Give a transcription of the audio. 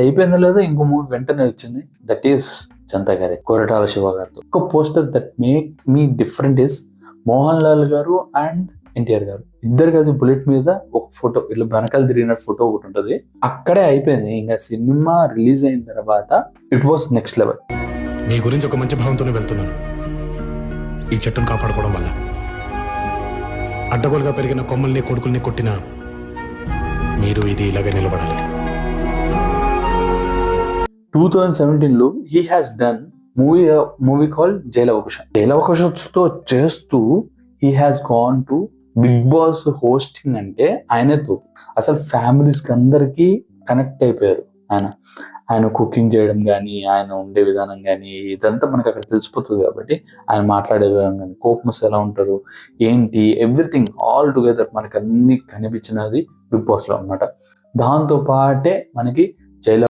అయిపోయిందో లేదో ఇంకో మూవీ వెంటనే వచ్చింది, దట్ ఈస్ జనతా గారి కొరటాల శివ గారితో. ఒక poster that make me different is Mohan Lal గారు అండ్ ఎన్టీఆర్ గారు ఇద్దరు కలిసి బుల్లెట్ మీద ఒక ఫోటో ఇట్లా వెనకాల తిరిగిన ఫోటో ఒకటి ఉంటుంది. అక్కడే అయిపోయింది. ఇంకా సినిమా రిలీజ్ అయిన తర్వాత ఇట్ వాస్ నెక్స్ట్ లెవెల్. మీ గురించి ఒక మంచి భావంతోనే వెళ్తున్నాను. ఈ చెట్టును కాపాడుకోవడం వల్ల అడ్డగోలుగా పెరిగిన కొమ్మల్ని కొడుకుల్ని కొట్టిన మీరు ఇది ఇలాగే నిలబడాలి. 2017లో he has done movie called Jai Lava Kusa. జైలవకుశతో చేస్తూ he has gone to Bigg Boss hosting. అంటే ఆయనతో అసలు ఫ్యామిలీస్ కి అందరికి కనెక్ట్ అయిపోయారు. ఆయన కుకింగ్ చేయడం కానీ, ఆయన ఉండే విధానం కానీ ఇదంతా మనకు అక్కడ తెలిసిపోతుంది. కాబట్టి ఆయన మాట్లాడే విధానం కానీ, కోపం ఎలా ఉంటారు ఏంటి, ఎవ్రీథింగ్ ఆల్ టుగెదర్ మనకు అన్ని కనిపించినది బిగ్ బాస్ లో అనమాట. దాంతో పాటే మనకి జైల